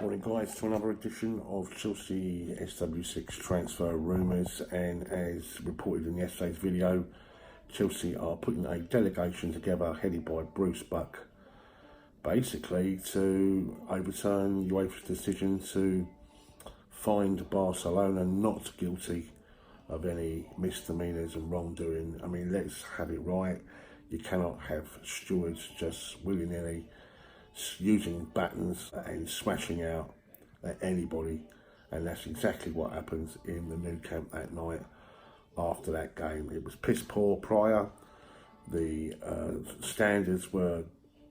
Morning guys, to another edition of Chelsea SW6 transfer rumours, and as reported in yesterday's video, Chelsea are putting a delegation together headed by Bruce Buck, basically to overturn UEFA's decision to find Barcelona not guilty of any misdemeanours and wrongdoing. I mean, let's have it right. You cannot have stewards just willy-nilly using buttons and smashing out at anybody, and that's exactly what happens in the Nou Camp that night after that game. It was piss poor prior. The standards were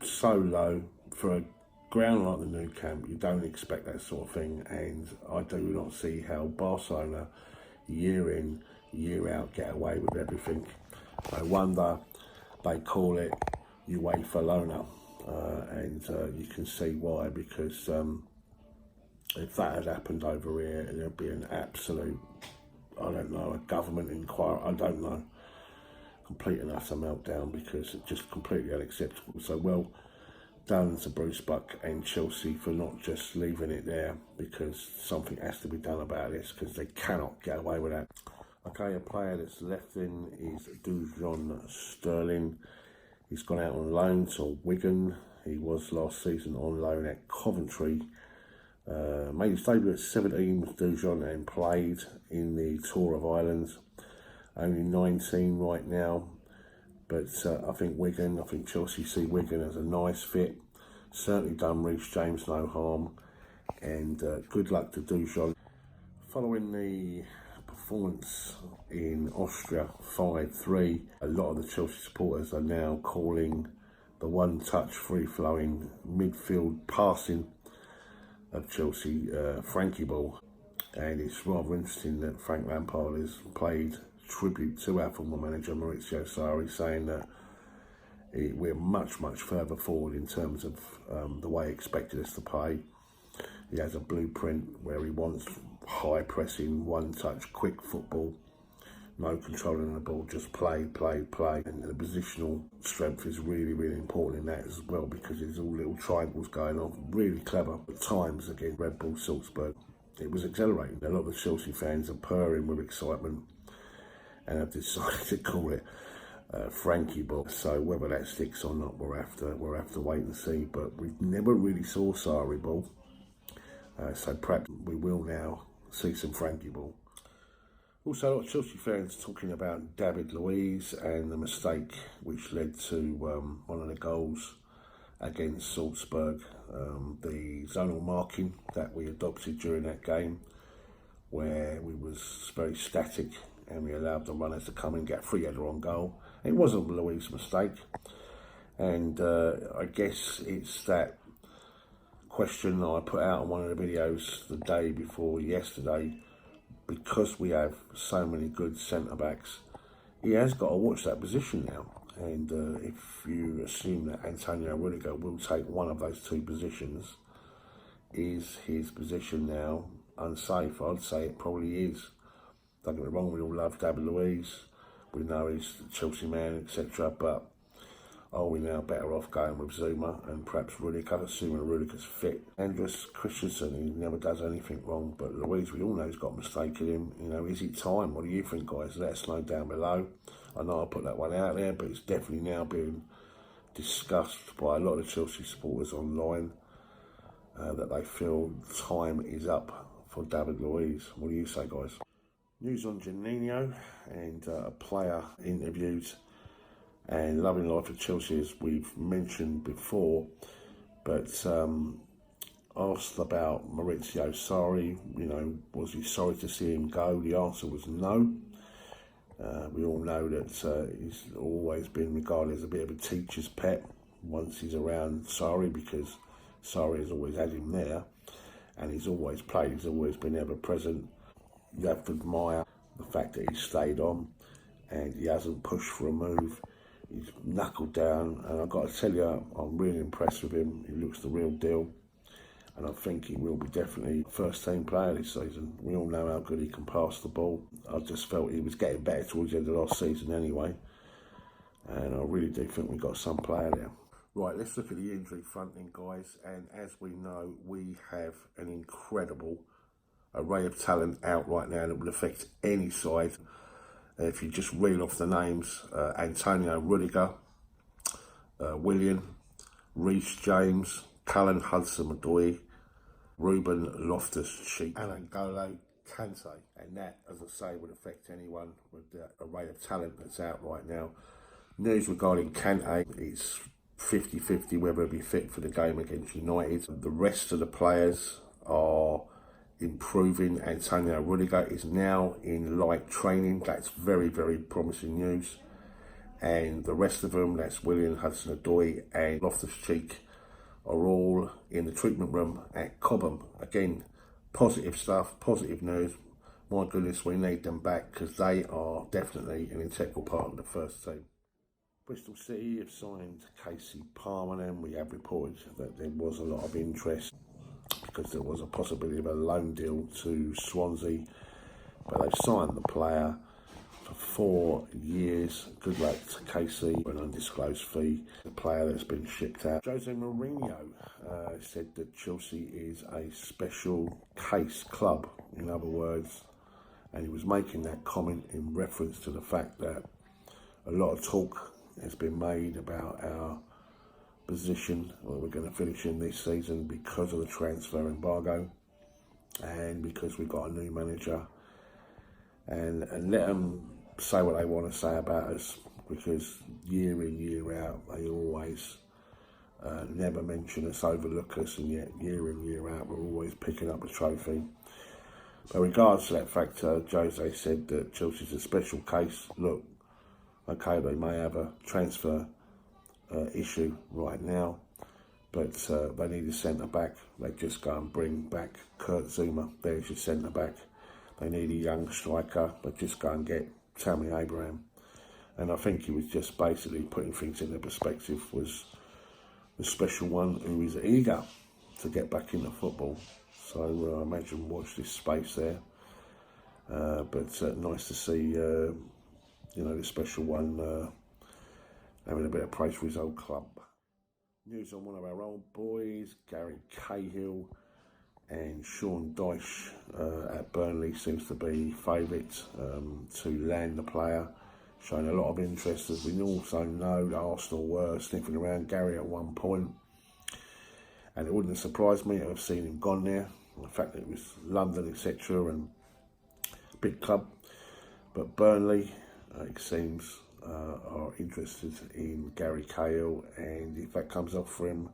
so low for a ground like the Nou Camp. You don't expect that sort of thing, and I do not see how Barcelona year in year out get away with everything. I wonder they call it UEFA Lona. And you can see why, because if that had happened over here, there'd be an absolute, I don't know, a government inquiry, I don't know, complete and utter meltdown, because it's just completely unacceptable. So well done to Bruce Buck and Chelsea for not just leaving it there, because something has to be done about this, because they cannot get away with that. Okay, a player that's left in is Dujon Sterling. He's gone out on loan to Wigan. He was last season on loan at Coventry. Made his debut at 17 with Dujon and played in the Tour of Ireland. Only 19 right now. But I think Chelsea see Wigan as a nice fit. Certainly done Reece James no harm. And good luck to Dujon. Following the performance in Austria 5-3, a lot of the Chelsea supporters are now calling the one-touch free-flowing midfield passing of Chelsea Frankie ball, and it's rather interesting that Frank Lampard has played tribute to our former manager Maurizio Sarri, saying that we're much further forward in terms of the way he expected us to play. He has a blueprint where he wants high pressing, one touch, quick football, no controlling the ball, just play. And the positional strength is really important in that as well, because there's all little triangles going on. Really clever at times against Red Bull Salzburg. It was exhilarating. A lot of the Chelsea fans are purring with excitement and have decided to call it Frankie ball. So whether that sticks or not, we'll have to wait and see. But we've never really saw Sarri ball. So perhaps we will now see some Frankie ball. Also, a lot of Chelsea fans talking about David Luiz and the mistake which led to one of the goals against Salzburg. The zonal marking that we adopted during that game, where we was very static and we allowed the runners to come and get a free header on goal. It wasn't Luiz's mistake, and I guess it's that question I put out on one of the videos the day before yesterday. Because we have so many good centre-backs, he has got to watch that position now. And if you assume that Antonio Rudiger will take one of those two positions, is his position now unsafe? I'd say it probably is. Don't get me wrong, we all love David Luiz. We know he's the Chelsea man, etc. But are we now better off going with Zuma and perhaps Rudiger, assuming Rudiger's fit? Andreas Christensen, he never does anything wrong, but Luiz, we all know he's got a mistake in him. You know, is it time? What do you think, guys? Let us know down below. I know I put that one out there, but it's definitely now being discussed by a lot of Chelsea supporters online, that they feel time is up for David Luiz. What do you say, guys? News on Juninho and a player interviewed and loving life at Chelsea, as we've mentioned before, but asked about Maurizio Sarri, was he sorry to see him go? The answer was no. We all know that he's always been regarded as a bit of a teacher's pet once he's around Sarri, because Sarri has always had him there, and he's always played, he's always been ever present. You have to admire the fact that he stayed on and he hasn't pushed for a move. He's knuckled down, and I've got to tell you, I'm really impressed with him. He looks the real deal, and I think he will be definitely first team player this season. We all know how good he can pass the ball. I just felt he was getting better towards the end of last season anyway, and I really do think we've got some player there. Right, let's look at the injury front then, guys. And as we know, we have an incredible array of talent out right now that will affect any side. If you just reel off the names, Antonio Rudiger, Willian, Reece James, Cullen Hudson-Odoi, Ruben Loftus-Cheek, and N'Golo Kante. And that, as I say, would affect anyone with the array of talent that's out right now. News regarding Kante is 50-50 whether he'll be fit for the game against United. The rest of the players are improving. Antonio Rudiger is now in light training. That's very, very promising news. And the rest of them, that's Willian, Hudson-Odoi and Loftus-Cheek, are all in the treatment room at Cobham. Again, positive stuff, positive news. My goodness, we need them back because they are definitely an integral part of the first team. Bristol City have signed Casey Palmer, and we have reported that there was a lot of interest because there was a possibility of a loan deal to Swansea, but they've signed the player for 4 years. Good luck to Casey for an undisclosed fee. The player that's been shipped out. Jose Mourinho said that Chelsea is a special case club, in other words, and he was making that comment in reference to the fact that a lot of talk has been made about our position where we're going to finish in this season because of the transfer embargo and because we've got a new manager, and let them say what they want to say about us, because year in, year out, they always never mention us, overlook us, and yet year in, year out, we're always picking up a trophy. But regards to that fact, Jose said that Chelsea's a special case. Look, okay, they may have a transfer issue right now, but they need a centre-back. They just go and bring back Kurt Zuma. There's your centre-back. They need a young striker. They just go and get Tammy Abraham. And I think he was just basically putting things into perspective, was the special one who is eager to get back into football. So I imagine watch this space there. But nice to see the special one having a bit of praise for his old club. News on one of our old boys, Gary Cahill, and Sean Dyche at Burnley seems to be favourites to land the player, showing a lot of interest, as we also know that Arsenal were sniffing around Gary at one point, and it wouldn't surprise me to have seen him gone there. The fact that it was London, etc., and big club, but Burnley, it seems, are interested in Gary Cahill, and if that comes off for him,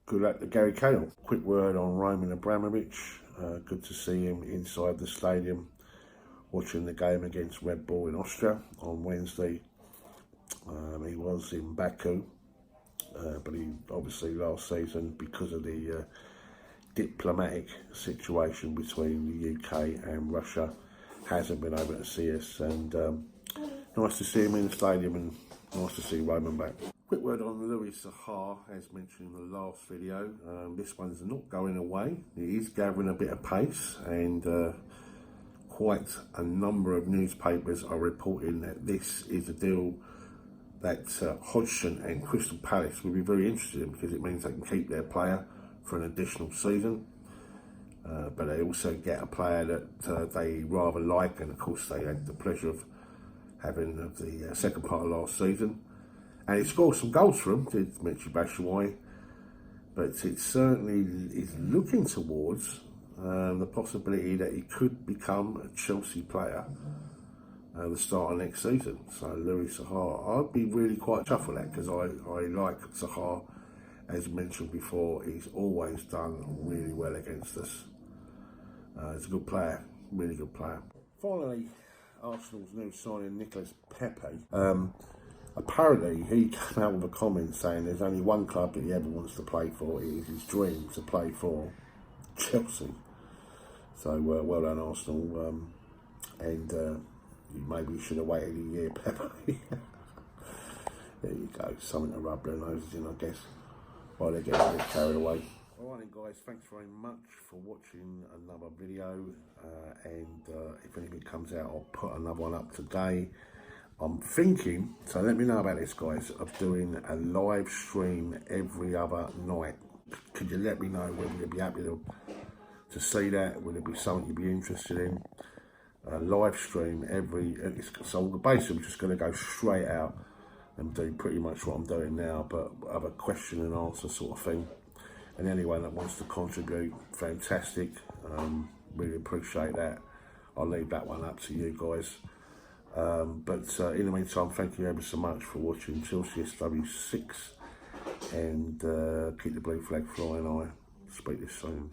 good luck to Gary Cahill. Quick word on Roman Abramovich. Good to see him inside the stadium watching the game against Red Bull in Austria on Wednesday. He was in Baku, but he obviously last season, because of the diplomatic situation between the UK and Russia, hasn't been able to see us, and nice to see him in the stadium, and nice to see Roman back. Quick word on Louis Saha, as mentioned in the last video. This one's not going away. It is gathering a bit of pace, and quite a number of newspapers are reporting that this is a deal that Hodgson and Crystal Palace will be very interested in, because it means they can keep their player for an additional season. But they also get a player that they rather like, and of course they had the pleasure of having the second part of last season. And he scored some goals for him, did Michy Batshuayi, but it certainly is looking towards the possibility that he could become a Chelsea player at the start of next season. So Louis Saha, I'd be really quite chuffed with that, because I like Saha. As mentioned before, he's always done really well against us. He's a good player, really good player. Finally, Arsenal's new signing, Nicolas Pepe. Apparently, he came out with a comment saying there's only one club that he ever wants to play for. It is his dream to play for Chelsea. So, well done, Arsenal. And maybe you should have waited a year, Pepe. There you go, something to rub their noses in, I guess, while they're getting a bit carried away. Alright then, guys, thanks very much for watching another video, and if anything comes out, I'll put another one up today. I'm thinking, so let me know about this, guys, of doing a live stream every other night. Could you let me know whether you'd be happy to see that? Would it be something you'd be interested in? A live stream so basically I'm just going to go straight out and do pretty much what I'm doing now, but have a question and answer sort of thing. And anyone that wants to contribute, fantastic. Really appreciate that. I'll leave that one up to you guys. But in the meantime, thank you ever so much for watching Chelsea SW6, and keep the blue flag flying. I speak to you soon.